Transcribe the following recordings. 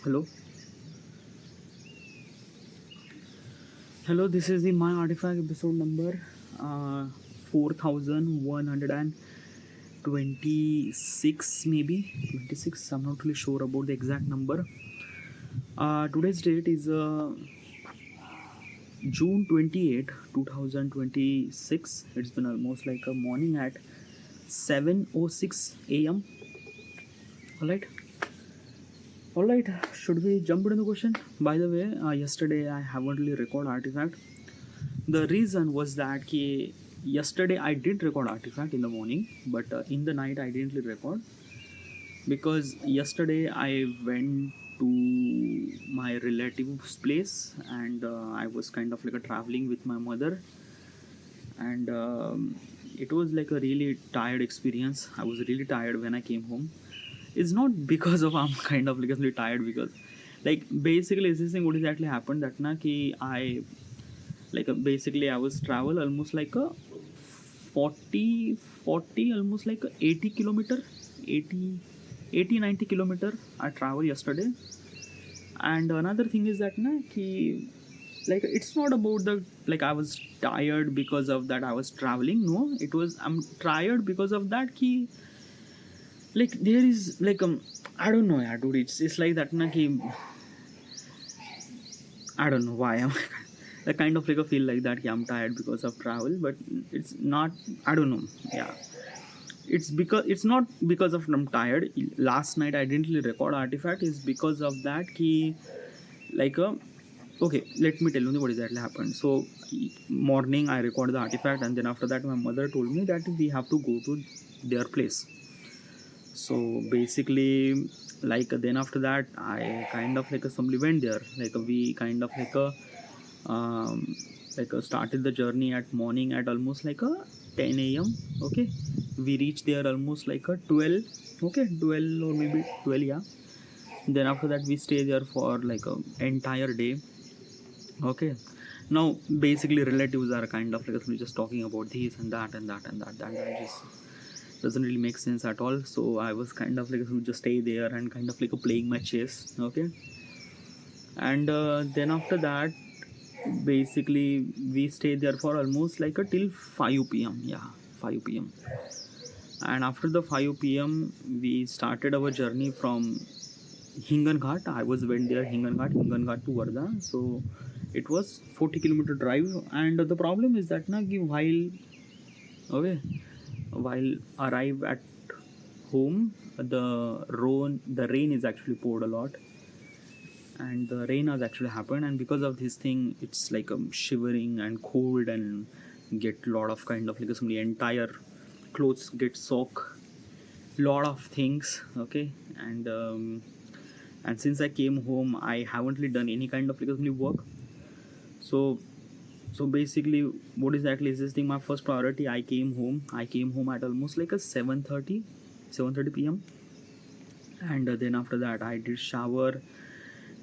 Hello, hello. This is the My Artifact episode number 4126, maybe 26. I'm not really sure about the exact number. Today's date is June 28, 2026. It's been almost like a morning at 7:06 a.m. All right. All right, should we jump into the question? By the way, yesterday I haven't really recorded Artifact. The reason was that yesterday I did record Artifact in the morning, but in the night I didn't really record because yesterday I went to my relative's place and I was kind of like a traveling with my mother, and it was like a really tired experience. I was really tired when I came home. It's not because of I'm kind of like really tired, because like basically this thing what exactly happened that na ki I like basically I was travel almost like a 40 almost like a 80 kilometer, 80 90 kilometer I traveled yesterday. And another thing is that na ki like it's not about the like I was tired because of that I was traveling. No, it was I'm tired because of that ki like there is like I don't know, yeah, dude. It's like that na ki I don't know why I'm I kind of like a feel like that. Yeah, I'm tired because of travel, but it's not. I don't know. Yeah, it's not because of I'm tired. Last night I didn't really record Artifact is because of that. Ki like a okay. Let me tell you what exactly happened. So morning I recorded the Artifact, and then after that my mother told me that we have to go to their place. So basically, like then after that I kind of like a assembly went there. Like we kind of like a started the journey at morning at almost like a 10 a.m. Okay, we reached there almost like a 12. Okay, 12 or maybe 12. Yeah. Then after that we stay there for like a entire day. Okay. Now basically relatives are kind of like just talking about this and that and that and that. That just doesn't really make sense at all. So I was kind of like just stay there and kind of like playing my chess. Okay. And then after that basically we stayed there for almost like a till 5 p.m. Yeah, 5 p.m. And after the 5 p.m. we started our journey from Hingan Ghat. I was went there Hingan Ghat to Varda. So it was 40-kilometer drive. And the problem is that na okay, while arrive at home, the rain is actually poured a lot, and the rain has actually happened, and because of this thing it's like shivering and cold and get lot of kind of like some entire clothes get soak lot of things. Okay. And since I came home I haven't really done any kind of like some work. So so basically what exactly is this thing, my first priority, I came home at almost like a 7:30 p.m. And then after that I did shower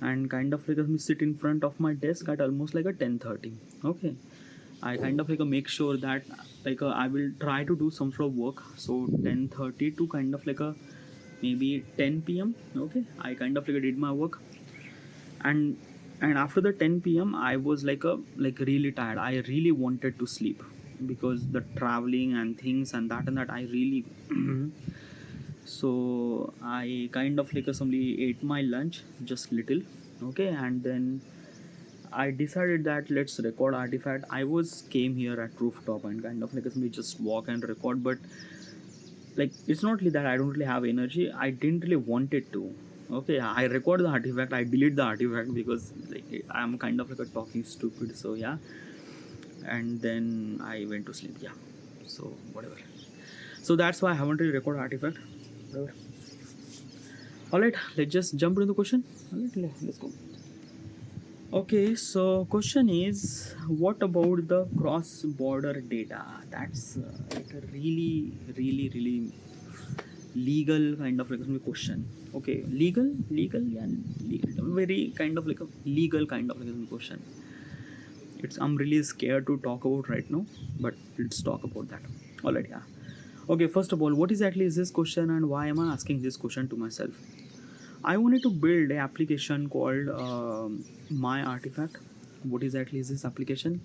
and kind of like me sit in front of my desk at almost like a 10:30. Okay, I kind of like make sure that like I will try to do some sort of work. So 10:30 to kind of like a maybe 10 p.m. Okay, I kind of like did my work. And after the 10 p.m. I was like really tired. I really wanted to sleep because the traveling and things and that I really so I kind of like somebody ate my lunch just little. Okay, and then I decided that let's record Artifact. I was came here at rooftop and kind of like somebody just walk and record, but like it's not really that I don't really have energy. I didn't really want it to. Okay, I record the Artifact, I delete the Artifact because like I'm kind of like a talking stupid. So yeah, and then I went to sleep. Yeah, so whatever. So that's why I haven't really recorded Artifact. Whatever. All right, let's just jump into the question. All right, let's go. Okay, so question is, what about the cross-border data? That's like a really legal kind of like a question. Okay, legal, yeah, legal, very kind of like a legal kind of like a question. I'm really scared to talk about right now, but let's talk about that. All right, yeah. Okay, first of all, what exactly is this question and why am I asking this question to myself? I wanted to build an application called My Artifact. What exactly is this application?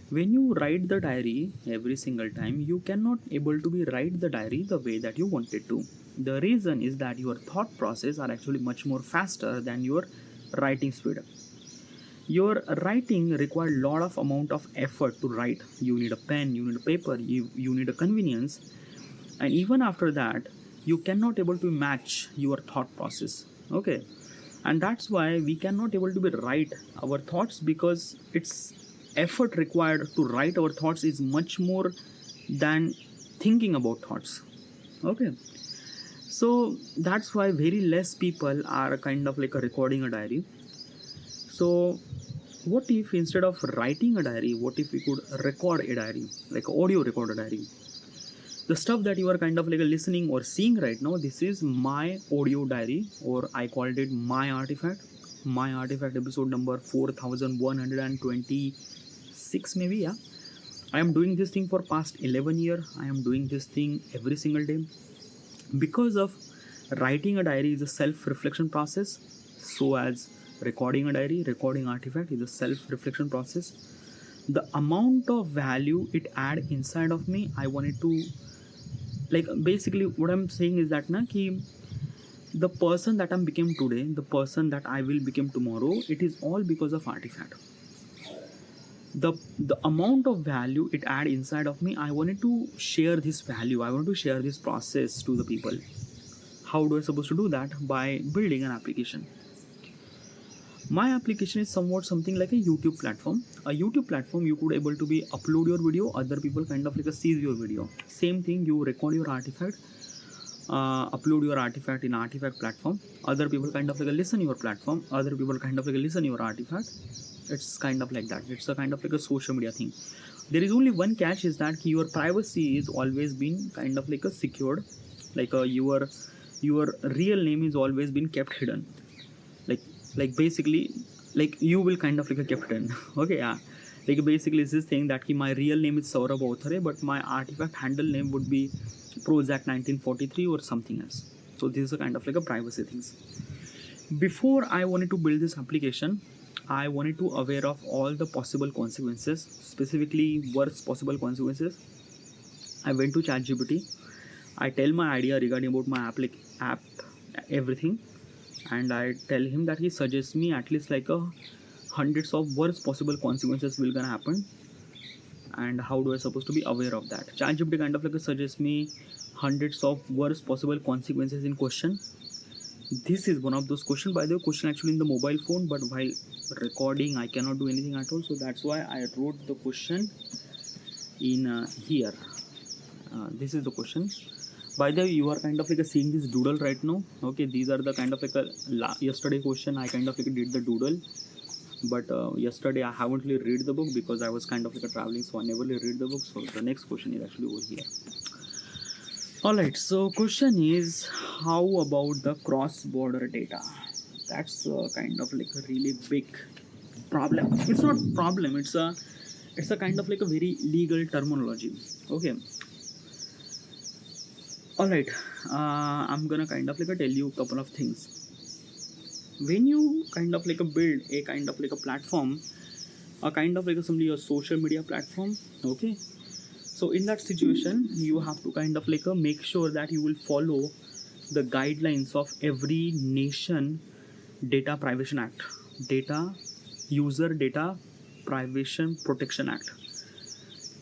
When you write the diary every single time, you cannot able to be write the diary the way that you wanted to. The reason is that your thought process are actually much more faster than your writing speed. Your writing require lot of amount of effort to write. You need a pen, you need a paper, you need a convenience, and even after that you cannot able to match your thought process. Okay, and that's why we cannot able to be write our thoughts, because it's effort required to write our thoughts is much more than thinking about thoughts. Okay, so that's why very less people are kind of like a recording a diary. So what if instead of writing a diary, what if we could record a diary, like audio record a diary? The stuff that you are kind of like listening or seeing right now, this is my audio diary, or I called it My Artifact. My Artifact episode number 4126 maybe. Yeah, I am doing this thing for past 11 year. I am doing this thing every single day because of writing a diary is a self reflection process. So as recording a diary, recording artifact is a self reflection process. The amount of value it add inside of me, I wanted to, like, basically what I'm saying is that ki the person that I'm became today, the person that I will become tomorrow, it is all because of artifact. The amount of value it add inside of me, I wanted to share this value, I want to share this process to the people. How do I supposed to do that? By building an application. My application is somewhat something like a YouTube platform. A YouTube platform, you could able to be upload your video, other people kind of like a sees your video. Same thing, you record your artifact, upload your artifact in artifact platform, other people kind of like a listen your platform, other people kind of like a listen your artifact. It's kind of like that. It's a kind of like a social media thing. There is only one catch, is that your privacy is always been kind of like a secured, like your real name is always been kept hidden. Like basically, like you will kind of like a kept hidden. Okay, yeah, like basically it's this thing that my real name is Saurabh Authare, but my artifact handle name would be Prozac 1943 or something else. So this is a kind of like a privacy things. Before I wanted to build this application, I wanted to aware of all the possible consequences, specifically worst possible consequences. I went to ChatGPT. I tell my idea regarding about my app, everything, and I tell him that he suggests me at least like a hundreds of worst possible consequences will gonna happen, and how do I supposed to be aware of that. ChatGPT kind of like suggests me hundreds of worst possible consequences in question. This is one of those questions, by the way, question actually in the mobile phone, but while recording I cannot do anything at all, so that's why I wrote the question in here. This is the question. By the way, you are kind of like seeing this doodle right now. Okay, these are the kind of like yesterday question. I kind of like did the doodle, but yesterday I haven't really read the book because I was kind of like traveling, so I never really read the book. So the next question is actually over here. Alright, so question is, how about the cross-border data? That's kind of like a really big problem. It's not problem, it's a kind of like a very legal terminology. Okay. Alright, I'm gonna kind of like tell you a couple of things. When you kind of like build a kind of like a platform, a kind of like a social media platform, okay, so in that situation you have to kind of like make sure that you will follow the guidelines of every nation data privacy act, data user data privacy protection act.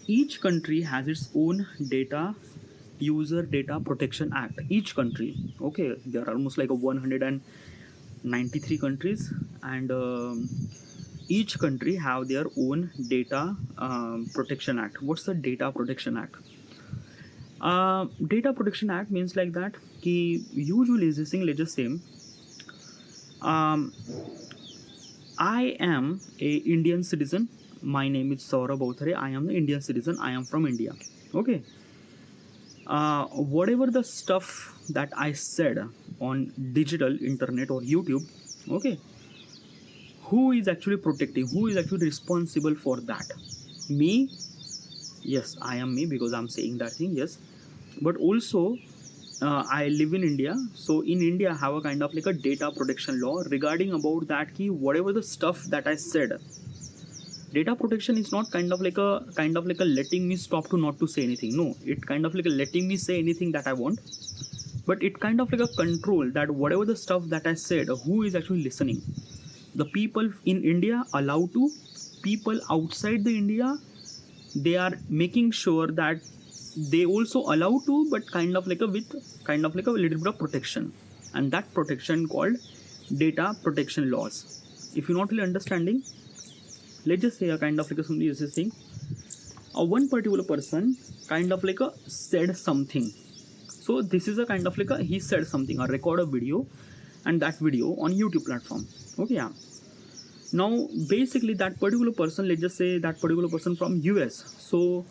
Each country has its own data user data protection act. Each country, okay, there are almost like 193 countries, and each country have their own data protection act. What's the data protection act? Data protection act means like that usually is this thing, let's just say I am a Indian citizen, my name is Saurabh Authare, I am the Indian citizen, I am from India. Okay, whatever the stuff that I said on digital internet or YouTube, okay, who is actually protecting, who is actually responsible for that? Me? Yes, I am me because I'm saying that thing, yes. But also I live in India. So in India, I have a kind of like a data protection law regarding about that key whatever the stuff that I said. Data protection is not kind of like a letting me stop to not to say anything. No, it kind of like a letting me say anything that I want. But it kind of like a control that whatever the stuff that I said, who is actually listening. The people in India allow to, people outside the India, they are making sure that they also allow to, but kind of like a with kind of like a little bit of protection, and that protection called data protection laws. If you're not really understanding, let's just say a kind of like a somebody is saying a one particular person kind of like a said something. So this is a kind of like a he said something, a record a video, and that video on YouTube platform. Okay, yeah. Now basically that particular person, let's just say that particular person from US. So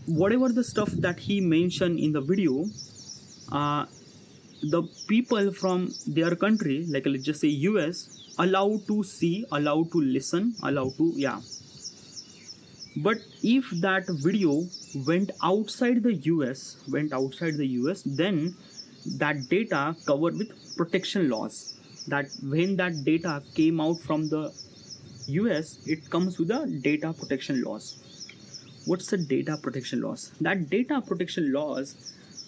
whatever the stuff that he mentioned in the video, the people from their country, like let's just say US, allowed to see, allowed to listen, allowed to, yeah. But if that video went outside the US, then that data covered with protection laws. That when that data came out from the US, it comes with the data protection laws. What's the data protection laws? That data protection laws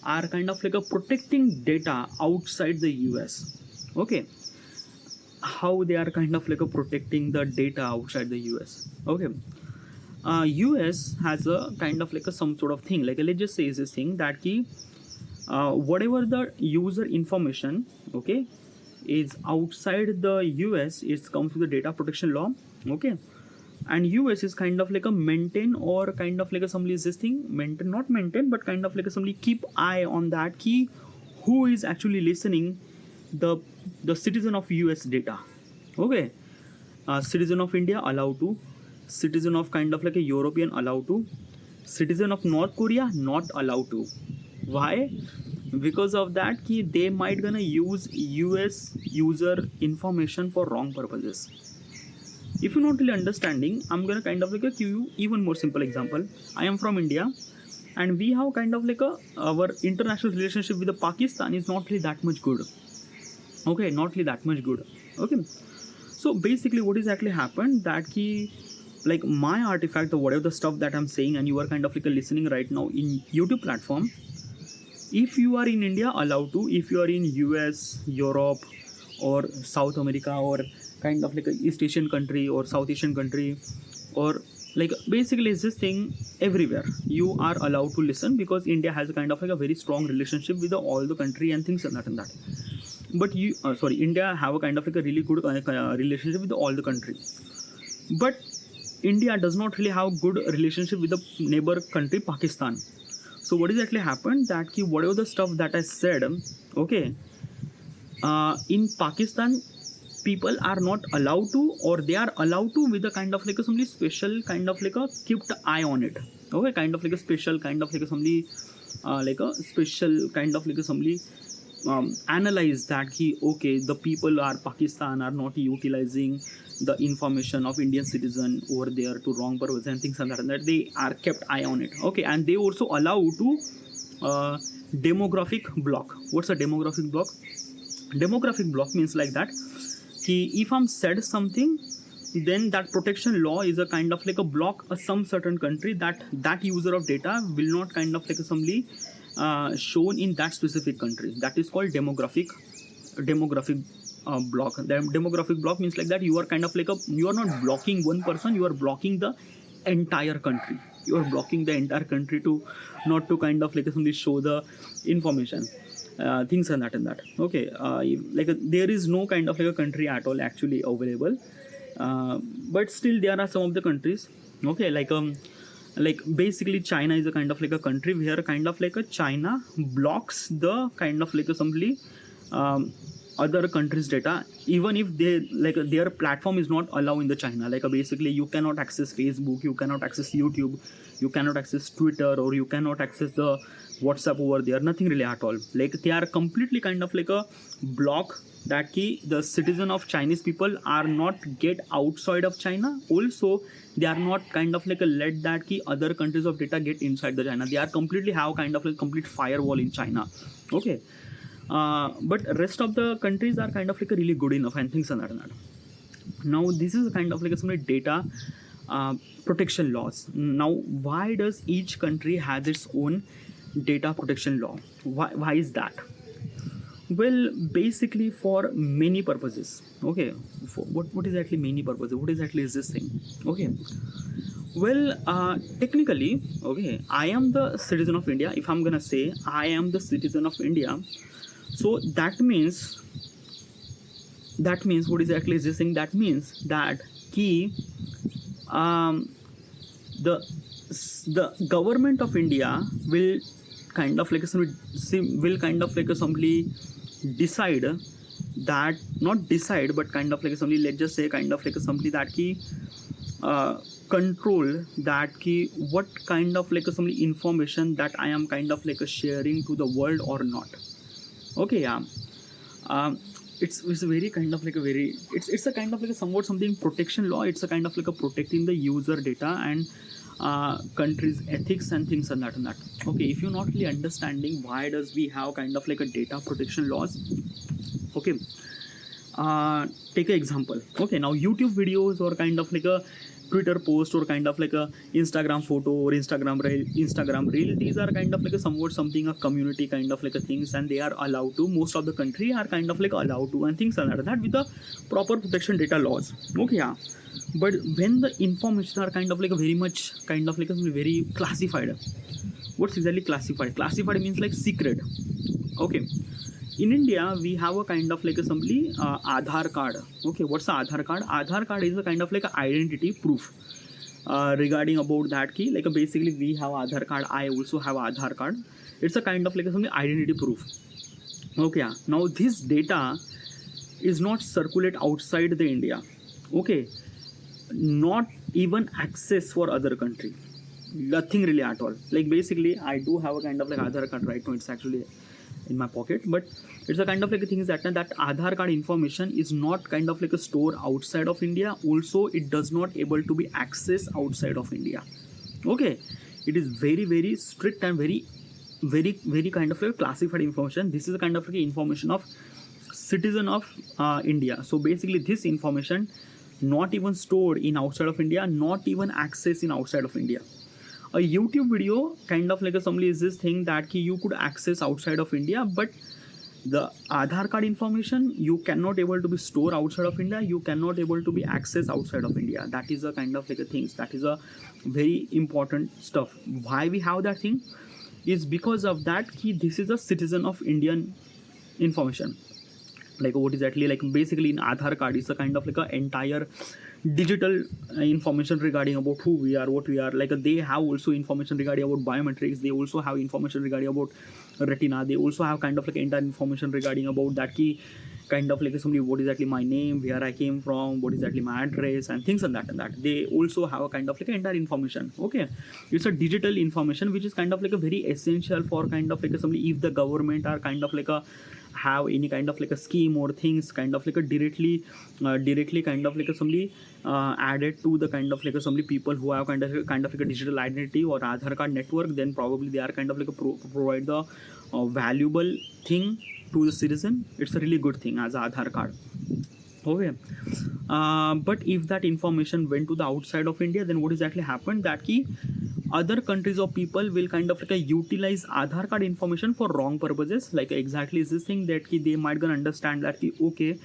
are kind of like a protecting data outside the US. Okay, how they are kind of like a protecting the data outside the US. Okay, US has a kind of like a some sort of thing, like let's just say is this thing that key whatever the user information, okay, is outside the US, it comes with the data protection law. Okay, and US is kind of like a maintain or kind of like a somebody is this thing maintain, not maintain, but kind of like a somebody keep eye on that key who is actually listening the citizen of US data. Okay, citizen of India allowed to, citizen of kind of like a European allowed to, citizen of North Korea not allowed to. Why? Because of that key they might gonna use US user information for wrong purposes. If you're not really understanding, I'm gonna kind of like give you even more simple example. I am from India, and we have kind of like our international relationship with the Pakistan is not really that much good. Okay, not really that much good. Okay, so basically what is actually happened that key, like my artifact or whatever the stuff that I'm saying, and you are kind of like listening right now in YouTube platform. If you are in India, allowed to. If you are in US, Europe, or South America, or kind of like a East Asian country or South Asian country, or like basically it's this thing everywhere, you are allowed to listen, because India has a kind of like a very strong relationship with all the country and things and that. But you, India have a kind of like a really good relationship with all the country. But India does not really have good relationship with the neighbor country Pakistan. So what is actually happened that whatever the stuff that I said, okay, in Pakistan people are not allowed to, or they are allowed to with a kind of like a somebody special kind of like a kept eye on it. Okay, kind of like a special kind of like a somebody like a special kind of like a somebody analyze that okay, the people are Pakistan are not utilizing the information of Indian citizen over there to wrong purpose and things like that, and that they are kept eye on it. Okay, and they also allow to demographic block. What's a demographic block? Demographic block means like that if I'm said something, then that protection law is a kind of like a block some certain country that user of data will not kind of like somebody shown in that specific country. That is called demographic block. The demographic block means like that you are kind of like you are not blocking one person, you are blocking the entire country. You are blocking the entire country to not to kind of like somebody show the information. Things and that. Okay, like there is no kind of like a country at all actually available, but still there are some of the countries. Okay, like basically China is a kind of like a country where kind of like a China blocks the kind of like a somebody other countries data, even if they like their platform is not allowed in the China. Like basically you cannot access Facebook, you cannot access YouTube, you cannot access Twitter, or you cannot access the WhatsApp over there, nothing really at all. Like they are completely kind of like a block that key the citizen of Chinese people are not get outside of China. Also, they are not kind of like a let that key other countries of data get inside the China. They are completely have kind of like complete firewall in China. Okay. But rest of the countries are kind of like a really good enough and things like that. Now this is kind of like some data protection laws. Now why does each country has its own data protection law? Why is that? Well, basically for many purposes. Okay, for what is actually many purposes? What is actually is this thing? Okay, well, technically, okay, I am the citizen of India. If I'm gonna say I am the citizen of India, so that means what exactly is this thing? That means that key um, the the government of India will kind of like will kind of like simply decide that, not decide but kind of like simply, let's just say kind of like simply that key control that key what kind of like some information that I am kind of like sharing to the world or not. Okay, yeah. um, it's a very kind of like a very it's a kind of like a somewhat something protection law. It's a kind of like a protecting the user data and countries ethics and things and that. Okay, if you're not really understanding why does we have kind of like a data protection laws, okay, take an example. Okay, now YouTube videos or kind of like a Twitter post or kind of like a Instagram photo or Instagram reel, these are kind of like a somewhat something a community kind of like a things, and they are allowed to, most of the country are kind of like allowed to and things like that with the proper protection data laws. Okay, yeah. But when the information are kind of like a very much kind of like a very classified, what's exactly classified? Classified means like secret. Okay, in India we have a kind of like a simply Aadhaar card. Okay, what's the Aadhaar card? Aadhaar card is a kind of like a identity proof regarding about that key. Like basically we have Aadhaar card, I also have Aadhaar card. It's a kind of like a something identity proof. Okay, yeah. Now this data is not circulate outside the India. Okay, not even access for other country, nothing really at all. Like basically I do have a kind of like Aadhaar card right now. It's actually in my pocket, but it's a kind of like a thing is that Aadhaar card information is not kind of like a store outside of India. Also, it does not able to be accessed outside of India. Okay, it is very very strict and very kind of like classified information. This is a kind of like information of citizen of India. So basically this information not even stored in outside of India, not even accessed in outside of India. A YouTube video kind of like a somebody is this thing that you could access outside of India, but the Aadhaar card information you cannot able to be stored outside of India, you cannot able to be accessed outside of India. That is a kind of like a things, that is a very important stuff. Why we have that thing is because of that this is a citizen of Indian information. Like what is actually like basically in Aadhaar card is a kind of like a entire digital information regarding about who we are, what we are. Like they have also information regarding about biometrics. They also have information regarding about retina. They also have kind of like entire information regarding about that key kind of like somebody, what is actually my name, where I came from, what is actually my address and things and that. They also have a kind of like entire information. Okay, it's a digital information which is kind of like a very essential for kind of like somebody, if the government are kind of like a have any kind of like a scheme or things kind of like a directly kind of like a somebody added to the kind of like a somebody people who have kind of like a digital identity or Aadhaar card network, then probably they are kind of like a provide the valuable thing to the citizen. It's a really good thing as Aadhaar card. Okay, but if that information went to the outside of India, then what exactly happened that key other countries or people will kind of like utilize Aadhaar card information for wrong purposes. Like exactly is this thing that they might gonna understand that okay,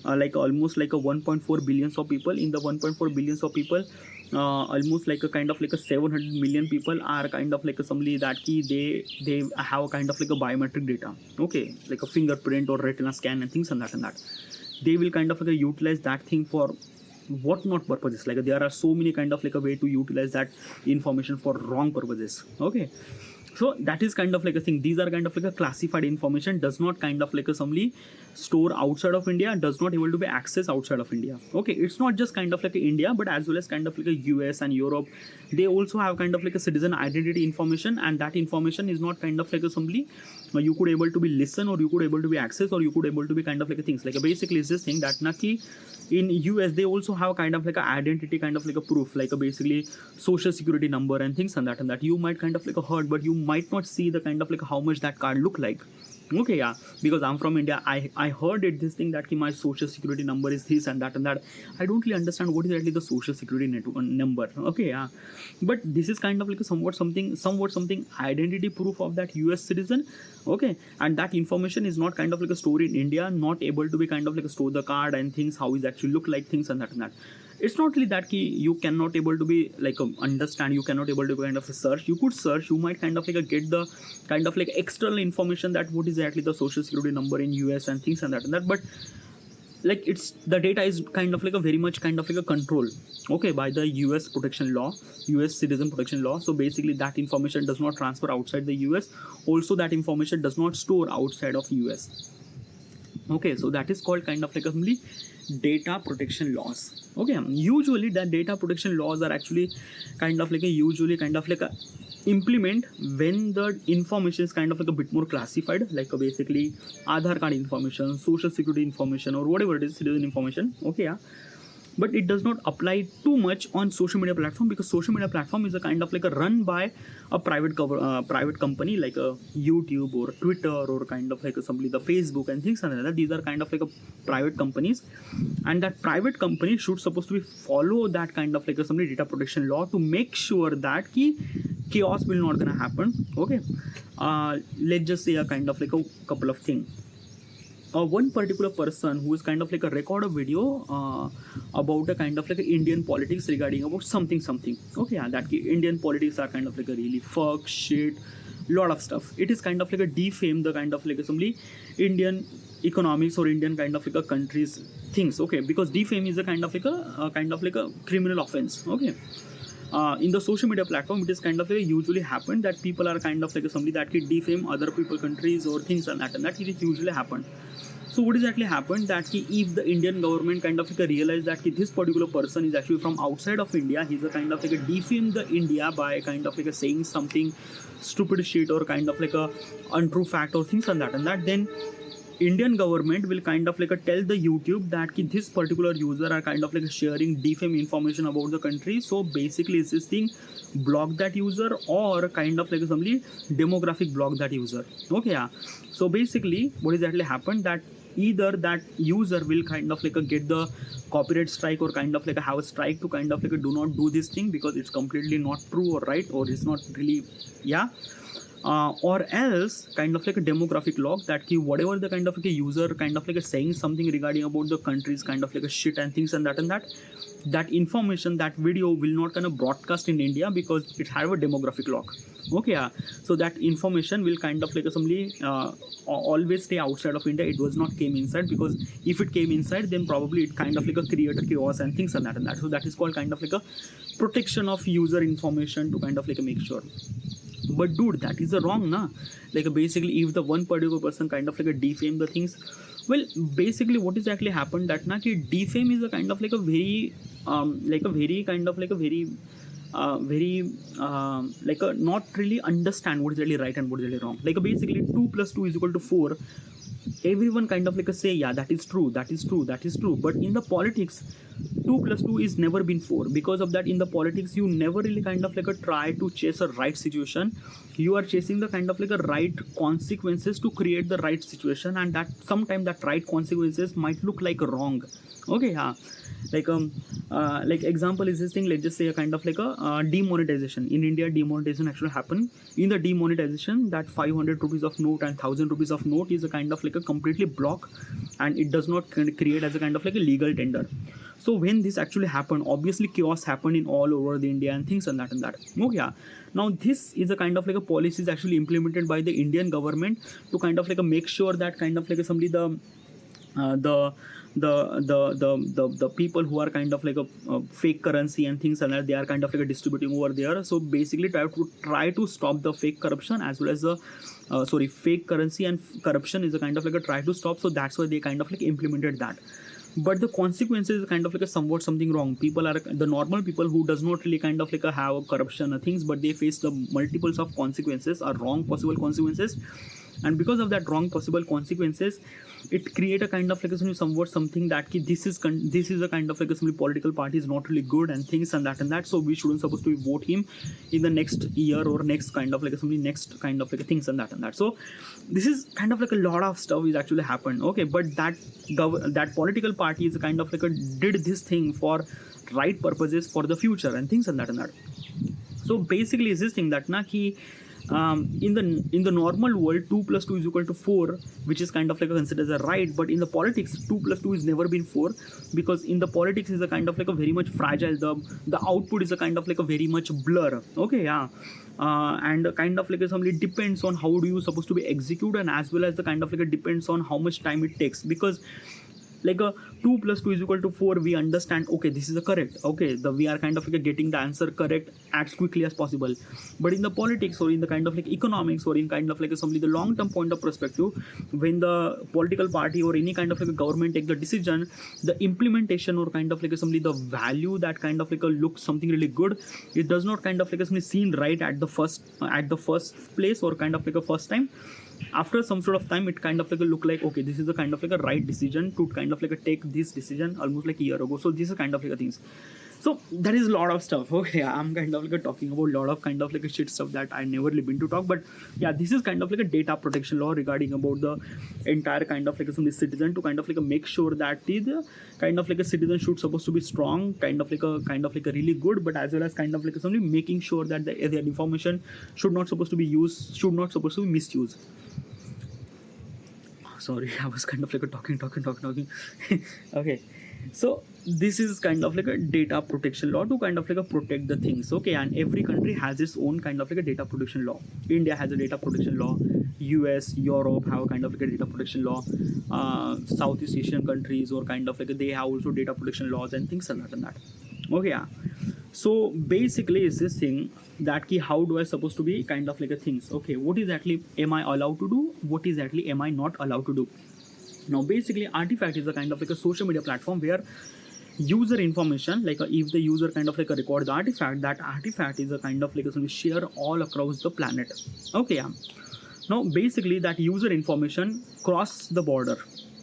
like almost like a 1.4 billions of people, in the 1.4 billions of people, almost like a kind of like a 700 million people are kind of like a somebody that they have kind of like a biometric data. Okay, like a fingerprint or retina scan and things and that. They will kind of like utilize that thing for what not purposes. Like there are so many kind of like a way to utilize that information for wrong purposes. Okay, So that is kind of like a thing. These are kind of like a classified information, does not kind of like a somebody store outside of India, does not able to be accessed outside of India. Okay, it's not just kind of like a India, but as well as kind of like a US and Europe. They also have kind of like a citizen identity information, and that information is not kind of like a somebody you could able to be listen, or you could able to be access, or you could able to be kind of like a things like basically is this thing that naki in US they also have kind of like a identity kind of like a proof, like a basically social security number and things and that you might kind of like a heard, but you might not see the kind of like how much that card look like. Okay, yeah, because I'm from India, I heard it this thing that my social security number is this and that. I don't really understand what is actually the social security number. Okay, yeah, but this is kind of like a somewhat something identity proof of that US citizen. Okay, and that information is not kind of like a store in India, not able to be kind of like a store the card and things how is actually look like things and that. It's not really that key, you cannot able to be like understand, you cannot able to kind of search. You could search, you might kind of like get the kind of like external information that what is actually the social security number in US and things and that, but like it's the data is kind of like a very much kind of like a control, okay, by the US protection law, US citizen protection law. So basically that information does not transfer outside the US, also that information does not store outside of US. Okay, so that is called kind of like a data protection laws. Okay, usually that data protection laws are actually kind of like a usually kind of like a implement when the information is kind of like a bit more classified, like basically Aadhaar card information, social security information, or whatever it is, citizen information. Okay, yeah, but it does not apply too much on social media platform, because social media platform is a kind of like a run by a private company like a YouTube or Twitter or kind of like somebody the Facebook and things like that. These are kind of like a private companies, and that private company should supposed to be follow that kind of like a somebody data protection law to make sure that chaos will not gonna happen. Okay, let's just say a kind of like a couple of things. One particular person who is kind of like a record a video about a kind of like a Indian politics regarding about something. Okay, yeah, that Indian politics are kind of like a really fuck shit, lot of stuff. It is kind of like a defame the kind of like a somebody Indian economics or Indian kind of like a country's things. Okay, because defame is a kind of like a criminal offense. Okay. In the social media platform, it is kind of usually happen that people are kind of like somebody that can defame other people, countries or things and that it is usually happen. So what exactly happened that if the Indian government kind of like realize that this particular person is actually from outside of India, he's a kind of like a defame the India by kind of like a saying something stupid shit or kind of like a untrue fact or things and that, then Indian government will kind of like tell the YouTube that this particular user are kind of like sharing defame information about the country. So basically it's this thing, block that user or kind of like somebody demographic block that user. Okay, yeah. So basically what exactly happened that either that user will kind of like get the copyright strike or kind of like have a strike to kind of like do not do this thing because it's completely not true or right or it's not really, yeah. Or else kind of like a demographic log that whatever the kind of like a user kind of like saying something regarding about the country's kind of like a shit and things and that information, that video will not kind of broadcast in India because it have a demographic lock. Okay, yeah. So that information will kind of like somebody always stay outside of India. It was not came inside, because if it came inside then probably it kind of like a create a chaos and things and that. So that is called kind of like a protection of user information to kind of like make sure. But dude, that is a wrong, na? Like basically if the one particular person kind of like a defame the things, well basically what is actually happened that na ki defame is a kind of like a very kind of like a very like a not really understand what is really right and what is really wrong. Like basically 2 + 2 = 4. Everyone kind of like a say, yeah, that is true. But in the politics, 2 + 2 is never been 4. Because of that, in the politics, you never really kind of like a try to chase a right situation. You are chasing the kind of like a right consequences to create the right situation, and that sometimes that right consequences might look like wrong. Okay, yeah. Like example is this thing, let's just say a kind of like a demonetization. In India, demonetization actually happened. In the demonetization, that 500 rupees of note and 1000 rupees of note is a kind of like a completely block, and it does not create as a kind of like a legal tender. So when this actually happened, obviously chaos happened in all over the India and things and that. Okay, yeah. Now this is a kind of like a policy is actually implemented by the Indian government to kind of like make sure that kind of like somebody the the the people who are kind of like a fake currency and things like that, they are kind of like a distributing over there. So basically try to stop the fake corruption as well as the fake currency and corruption is a kind of like a try to stop. So that's why they kind of like implemented that. But the consequences is kind of like a somewhat something wrong. People are the normal people who does not really kind of like a have a corruption or things, but they face the multiples of consequences or wrong possible consequences. And because of that wrong possible consequences, it create a kind of like a somewhat something that this is a kind of like a political party is not really good and things and that, so we shouldn't supposed to vote him in the next year or next kind of like next kind of like things and that. So this is kind of like a lot of stuff is actually happened. Okay, but that political party is kind of like did this thing for right purposes for the future and things and that. So basically is this thing that in the normal world 2 plus 2 is equal to 4, which is kind of like considered as a right, but in the politics 2 plus 2 is never been 4, because in the politics is a kind of like a very much fragile, the output is a kind of like a very much blur. Okay, yeah. And kind of like something depends on how do you supposed to be executed, and as well as the kind of like it depends on how much time it takes, because like a 2 plus 2 is equal to 4, we understand, okay, this is the correct, okay, we are kind of like getting the answer correct as quickly as possible. But in the politics or in the kind of like economics or in kind of like something the long term point of perspective, when the political party or any kind of like a government take the decision, the implementation or kind of like something the value that kind of like looks something really good, it does not kind of like something seen right at the first place or kind of like a first time. After some sort of time, it kind of like look like, okay, this is the kind of like a right decision to kind of like take this decision almost like a year ago. So this is kind of like things. So there is a lot of stuff. Okay, I'm kind of like talking about a lot of kind of like a shit stuff that I never been to talk. But yeah, this is kind of like a data protection law regarding about the entire kind of like some citizen, to kind of like make sure that the kind of like a citizen should supposed to be strong, kind of like a really good, but as well as kind of like something making sure that the information should not supposed to be used, should not supposed to be misused. Sorry, I was kind of like talking. Okay, so this is kind of like a data protection law to kind of like protect the things. Okay, and every country has its own kind of like a data protection law. India has a data protection law, US, Europe have a kind of like a data protection law, Southeast Asian countries or kind of like they have also data protection laws and things like that. Okay, yeah. So basically is this thing that how do I supposed to be kind of like a things. Okay, what exactly am I allowed to do, what exactly am I not allowed to do. Now basically Artifact is a kind of like a social media platform where user information, like if the user kind of like record the artifact, that artifact is a kind of like a share all across the planet. Okay, yeah. Now basically that user information cross the border.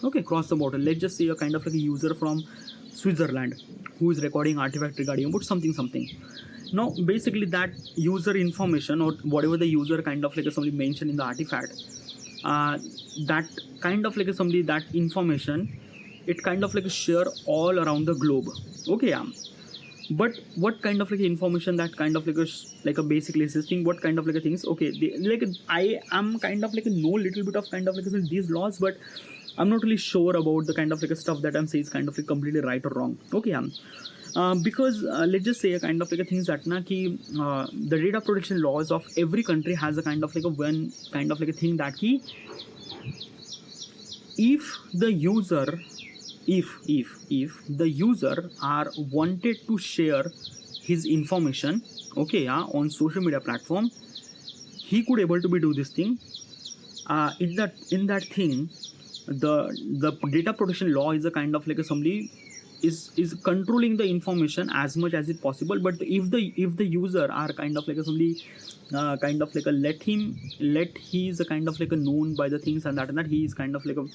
Okay, cross the border. Let's just say a kind of like a user from Switzerland who is recording artifact regarding about something. Now basically that user information or whatever the user kind of like somebody mentioned in the artifact, that kind of like somebody that information, it kind of like share all around the globe. Okay, yeah. But what kind of like information that kind of like a basically existing, what kind of like a things. Okay, like I am kind of like know little bit of kind of like these laws, but I'm not really sure about the kind of like stuff that I'm saying is kind of like completely right or wrong. Okay, because let's just say a kind of like a things that the data protection laws of every country has a kind of like a one kind of like a thing that if the user if the user are wanted to share his information, okay, yeah, on social media platform, he could able to be do this thing. In that thing, the data protection law is a kind of like a somebody is controlling the information as much as it possible. But if the user are kind of like a somebody kind of like a let he is a kind of like a known by the things and that he is kind of like a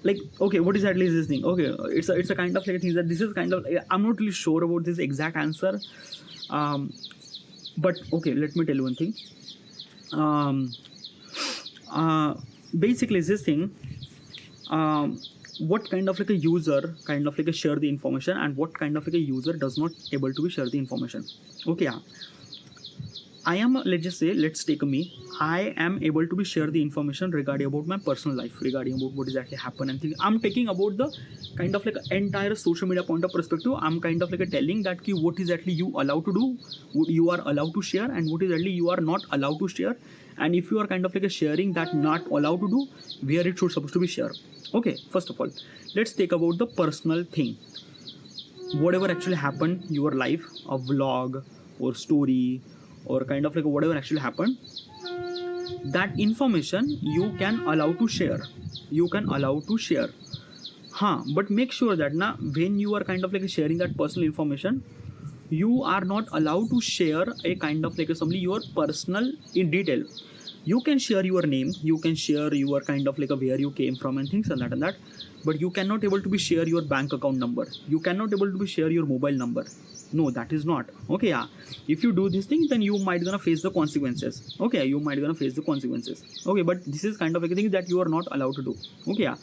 like, okay, what is at least this thing. Okay, it's a kind of like a thing that this is kind of, I'm not really sure about this exact answer, but okay, let me tell you one thing. Basically is this thing, what kind of like a user kind of like a share the information and what kind of like a user does not able to be share the information. Okay, yeah. I am, let's just say, let's take me. I am able to be share the information regarding about my personal life, regarding about what is actually happen and things. I'm taking about the kind of like entire social media point of perspective. I'm kind of like telling that ki what is actually you allowed to do, what you are allowed to share, and what is actually you are not allowed to share. And if you are kind of like sharing that not allowed to do, where it should supposed to be shared. Okay, first of all, let's take about the personal thing. Whatever actually happened your life, a vlog or story or kind of like whatever actually happened, that information you can allow to share, you can allow to share. But make sure that na when you are kind of like sharing that personal information, you are not allowed to share a kind of like assembly your personal in detail. You can share your name, you can share your kind of like where you came from and things and that, but you cannot able to be share your bank account number, you cannot able to be share your mobile number. No, that is not okay. Yeah, if you do this thing, then you might gonna face the consequences. Okay, you might gonna face the consequences. Okay, but this is kind of like a thing that you are not allowed to do. Okay, yeah.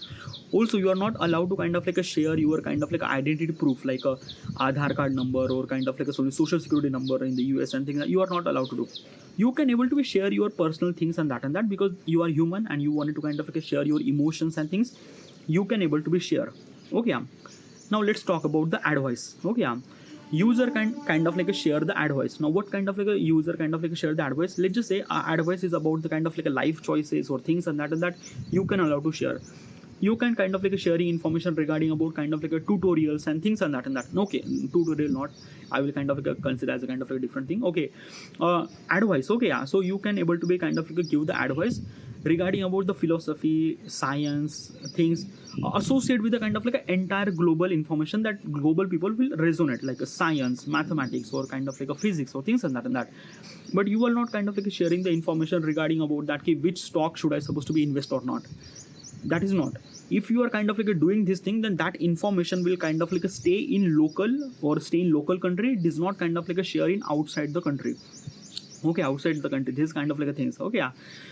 Also, you are not allowed to kind of like a share your kind of like identity proof, like a Aadhaar card number or kind of like a social security number in the US and things that you are not allowed to do. You can able to be share your personal things and that because you are human and you wanted to kind of like share your emotions and things. You can able to be share. Okay, yeah. Now let's talk about the advice. Okay, yeah. User kind of like a share the advice. Now what kind of like a user kind of like a share the advice? Let's just say advice is about the kind of like a life choices or things and that you can allow to share. You can kind of like a sharing information regarding about kind of like a tutorials and things and that. Okay, tutorial not, I will kind of like consider as a kind of like a different thing. Okay, advice. Okay, yeah. So you can able to be kind of like give the advice regarding about the philosophy, science things associated with the kind of like a entire global information that global people will resonate, like a science, mathematics or kind of like a physics or things and that. But you are not kind of like sharing the information regarding about that which stock should I supposed to be invest or not. That is not. If you are kind of like doing this thing, then that information will kind of like stay in local or stay in local country. It is not kind of like a sharing outside the country. Okay, outside the country, this kind of like a things. Okay, yeah.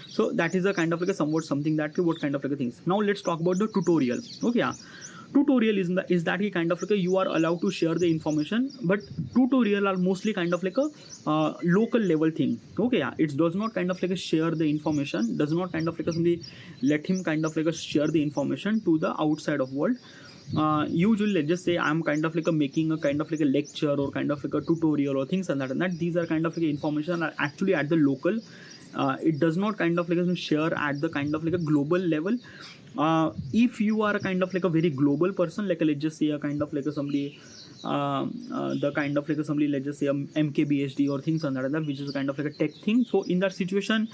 So that is a kind of like a somewhat something that what kind of like a things. Now let's talk about the tutorial. Okay, yeah. Tutorial is that he kind of like a, you are allowed to share the information, but tutorial are mostly kind of like a local level thing. Okay, yeah. It does not kind of like a share the information, does not kind of like a somebody let him kind of like a share the information to the outside of world. Usually let's just say I'm kind of like a making a kind of like a lecture or kind of like a tutorial or things and that these are kind of like information are actually at the local. It does not kind of like share at the kind of like a global level. If you are kind of like a very global person, like let's just say a kind of like a somebody the kind of like a somebody, let's just say a MKBHD or things on that, which is kind of like a tech thing. So in that situation,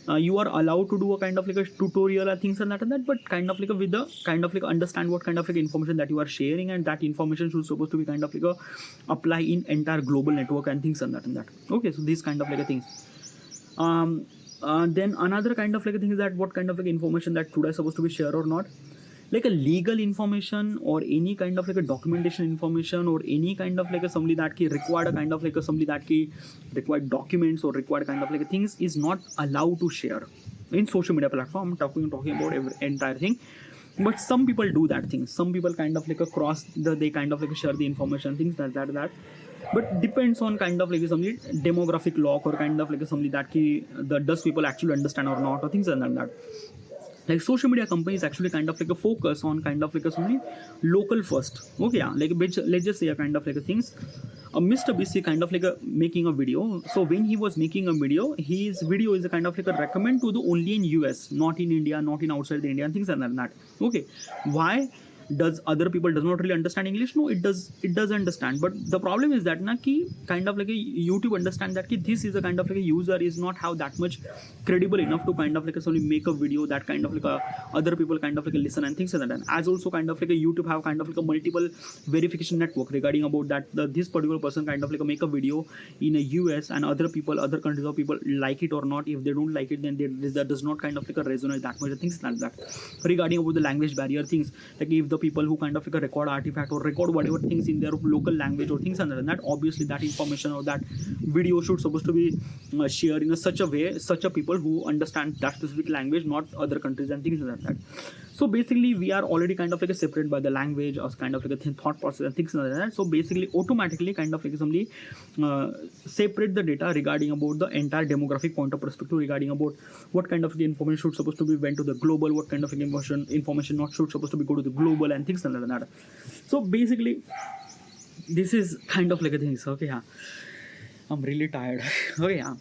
you are allowed to do a kind of like a tutorial or things and that, but kind of like a with the kind of like understand what kind of like information that you are sharing, and that information should supposed to be kind of like a apply in entire global network and things and that. Okay, so these kind of like a things. Then another kind of like a thing is that what kind of like information that should I supposed to be share or not, like a legal information or any kind of like a documentation information or any kind of like a somebody that ki required a kind of like a somebody that ki required documents or required kind of like a things is not allowed to share in social media platform. I'm talking about every entire thing. But some people do that thing. Some people kind of like a cross they kind of like share the information, things that. But depends on kind of like somebody demographic lock or kind of like somebody that does people actually understand or not or things like that. Like social media companies actually kind of like a focus on kind of like a somebody local first. Okay, yeah. Like let's just say a kind of like a things. Mr. BC kind of like a making a video. So when he was making a video, his video is a kind of like a recommend to the only in US, not in India, not in outside the India and things like that. Okay, why? Does other people does not really understand English? No, it does understand. But the problem is that ki kind of like a YouTube understand that ki this is a kind of like a user is not have that much credible enough to kind of like a make a video that kind of like a other people kind of like a listen and things like that. And as also kind of like a YouTube have kind of like a multiple verification network regarding about that this particular person kind of like a make a video in a US and other people, other countries of people like it or not. If they don't like it, then that does not kind of like a resonate that much, things like that. Regarding about the language barrier things, like if the people who kind of like a record artifact or record whatever things in their local language or things and that, obviously that information or that video should supposed to be shared in such a way, such a people who understand that specific language, not other countries and things like that. So basically we are already kind of like a separate by the language or kind of like a thought process and things like that. So basically automatically kind of like somebody separate the data regarding about the entire demographic point of perspective, regarding about what kind of information should supposed to be went to the global, what kind of information not should supposed to be go to the global and things like that. So basically this is kind of like a thing. So okay, yeah, I'm really tired. Okay, yeah.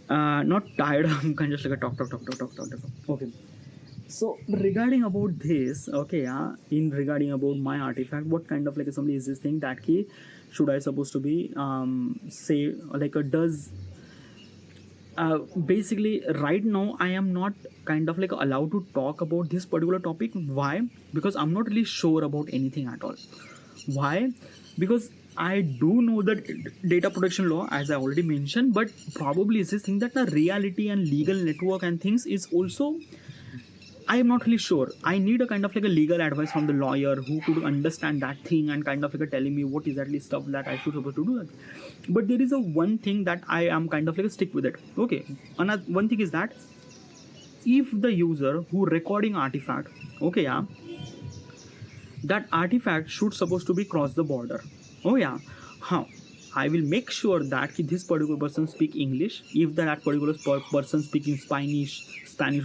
Not tired. I'm kind of just like a talk. Okay. So regarding about this, okay, yeah, in regarding about my artifact, what kind of like somebody is this thing that key should I supposed to be say like a does basically right now I am not kind of like allowed to talk about this particular topic. Why? Because I'm not really sure about anything at all. Why? Because I do know that data protection law, as I already mentioned, but probably is this thing that the reality and legal network and things is also, I am not really sure. I need a kind of like a legal advice from the lawyer who could understand that thing and kind of like telling me what exactly stuff that I should supposed to do that. But there is a one thing that I am kind of like a stick with it. Okay. Another one thing is that if the user who recording artifact, okay, yeah, that artifact should supposed to be cross the border. Oh yeah, how? I will make sure that this particular person speak English. If that particular person speaking Spanish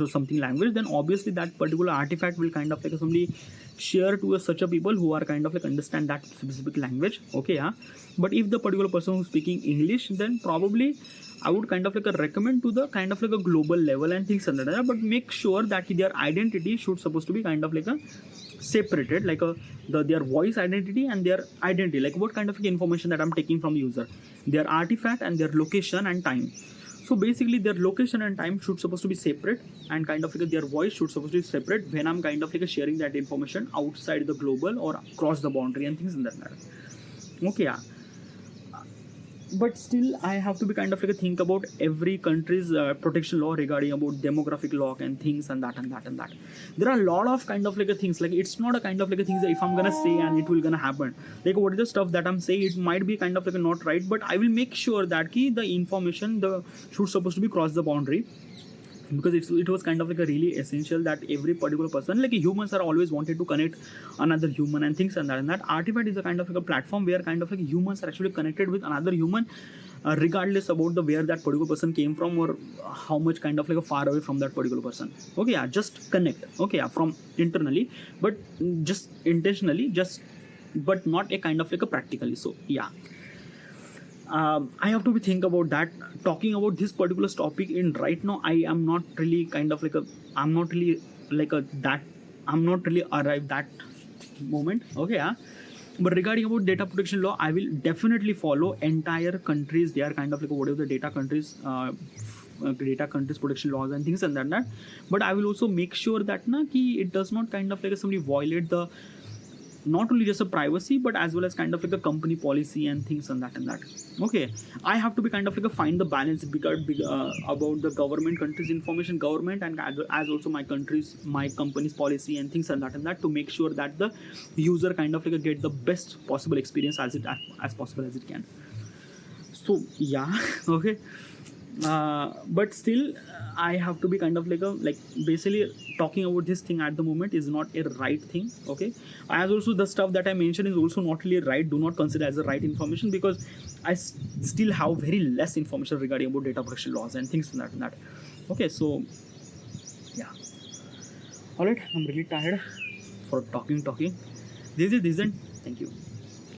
or something language, then obviously that particular artifact will kind of like somebody share to such a people who are kind of like understand that specific language. Okay, yeah. But if the particular person who's speaking English, then probably I would kind of like recommend to the kind of like a global level and things like that. But make sure that their identity should supposed to be kind of like a separated, like their voice identity and their identity, like what kind of information that I'm taking from the user, their artifact and their location and time. So basically their location and time should supposed to be separate, and kind of like their voice should supposed to be separate when I'm kind of like sharing that information outside the global or across the boundary and things in that matter. Okay, yeah. But still I have to be kind of like a think about every country's protection law regarding about demographic law and things and that. There are a lot of kind of like a things, like it's not a kind of like a things that if I'm gonna say and it will gonna happen, like what is the stuff that I'm saying, it might be kind of like a not right, but I will make sure that the information the should supposed to be cross the boundary, because it was kind of like a really essential that every particular person, like humans are always wanted to connect another human and things and that artifact is a kind of like a platform where kind of like humans are actually connected with another human, regardless about the where that particular person came from or how much kind of like a far away from that particular person. Okay, yeah, just connect. Okay, yeah, from internally, but just intentionally, just but not a kind of like a practically. So yeah, I have to be think about that. Talking about this particular topic in right now, I am not really kind of like a, I'm not really like a that, I'm not really arrived that moment. Okay, yeah. But regarding about data protection law, I will definitely follow entire countries. They are kind of like whatever the data countries protection laws and things and that. But I will also make sure that it does not kind of like somebody violate the not only just a privacy but as well as kind of like a company policy and things and that. Okay, I have to be kind of like a find the balance because about the government country's information government and as also my company's policy and things and that to make sure that the user kind of like get the best possible experience as possible as it can. So yeah. Okay, but still I have to be kind of like basically talking about this thing at the moment is not a right thing. Okay, as also the stuff that I mentioned is also not really right, do not consider as the right information because I still have very less information regarding about data protection laws and things like that. Okay, so yeah, all right, I'm really tired for talking. This is thank you.